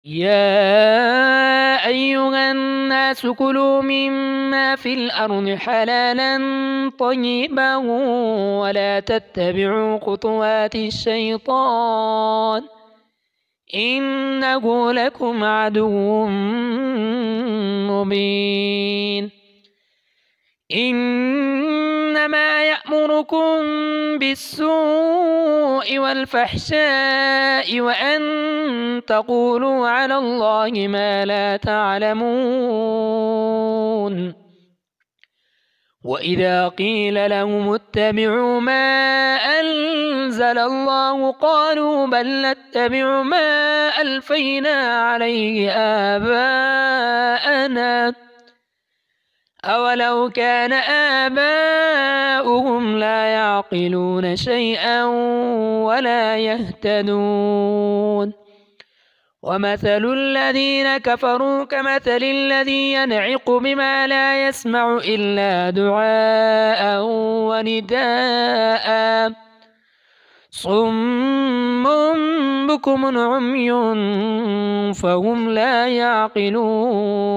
يا أيها الناس كلوا مما في الأرض حلالا طيبا ولا تتبعوا خطوات الشيطان إنه لكم عدو مبين. إنما يأمركم بالسوء والفحشاء وأن تقولوا على الله ما لا تعلمون. وإذا قيل لهم اتبعوا ما أنزل الله قالوا بل نتبع ما ألفينا عليه آباءنا أولو كان آباؤهم لا يعقلون شيئا ولا يهتدون. ومثل الذين كفروا كمثل الذي ينعق بما لا يسمع إلا دعاء ونداء صم بكم عمي فهم لا يعقلون.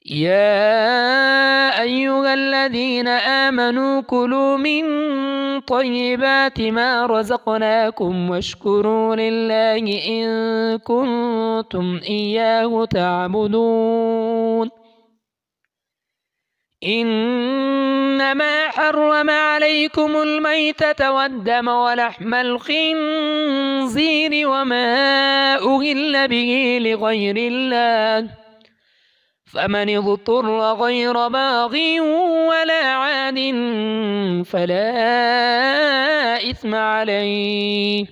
يا أيها الذين آمنوا كلوا من طيبات ما رزقناكم واشكروا لله إن كنتم إياه تعبدون. إنما حرم عليكم الميتة والدم ولحم الخنزير وما أهل به لغير الله فمن اضطر غير باغ ولا عاد فلا إثم عليه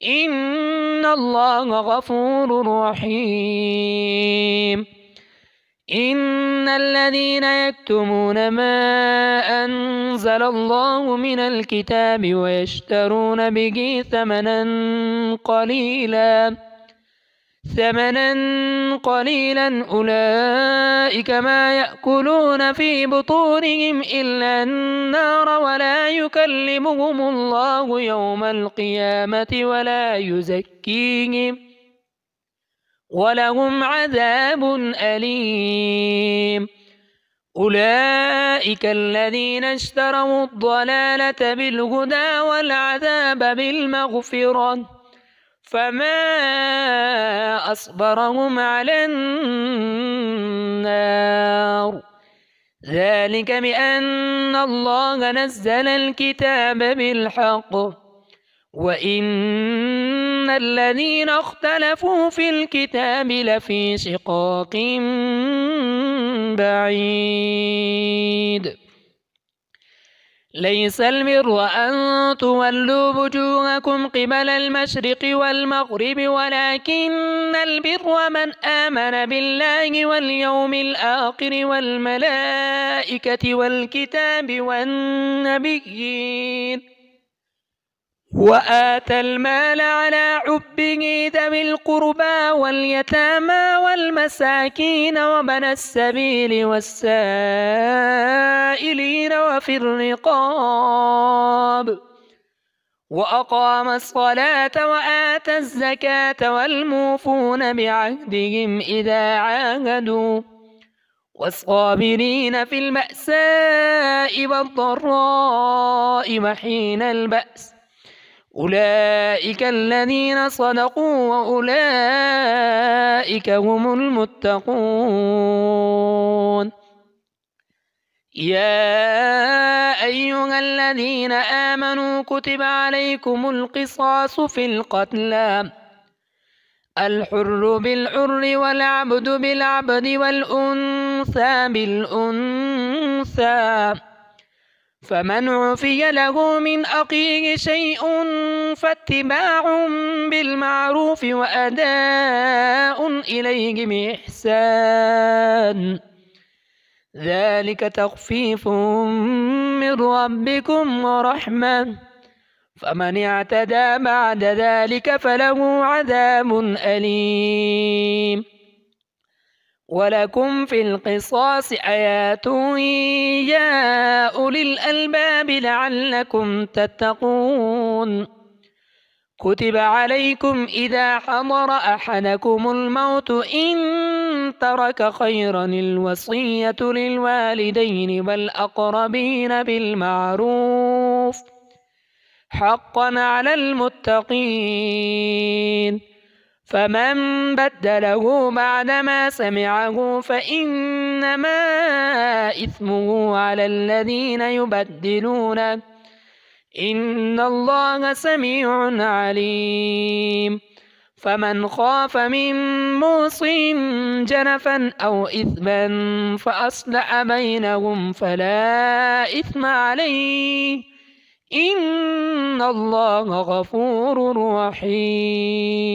إن الله غفور رحيم. إن الذين يكتمون ما أنزل الله من الكتاب ويشترون به ثمنا قليلا أولئك ما يأكلون في بطونهم إلا النار ولا يكلمهم الله يوم القيامة ولا يزكيهم ولهم عذاب أليم. أولئك الذين اشتروا الضلالة بالهدى والعذاب بالمغفرة فما أصبرهم على النار ذلك بأن الله نزل الكتاب بالحق وإن الذين اختلفوا في الكتاب لفي شقاق بعيد. ليس البر أن تولوا وجوهكم قبل المشرق والمغرب ولكن البر من آمن بالله واليوم الآخر والملائكة والكتاب والنبيين وآتى المال على حبه ذوي القربى واليتامى والمساكين وابن السبيل والسائلين وفي الرقاب وأقام الصلاة وآتى الزكاة والموفون بعهدهم إذا عاهدوا والصابرين في البأساء والضراء وحين البأس أولئك الذين صدقوا وأولئك هم المتقون. يا أيها الذين آمنوا كتب عليكم القصاص في القتلى الحر بالحر والعبد بالعبد والأنثى بالأنثى فمن عفي له من أخيه شيء فاتباع بالمعروف وأداء إليه بإحسان ذلك تخفيف من ربكم ورحمة فمن اعتدى بعد ذلك فله عذاب أليم. ولكم في القصاص حياة يا أولي الألباب لعلكم تتقون. كتب عليكم إذا حضر أحدكم الموت إن ترك خيرا الوصية للوالدين والأقربين بالمعروف حقا على المتقين فمن بدله بعدما سمعه فإنما إثمه على الذين يبدلونه إن الله سميع عليم فمن خاف من موص جنفا أو إثما فأصلح بينهم فلا إثم عليه إن الله غفور رحيم.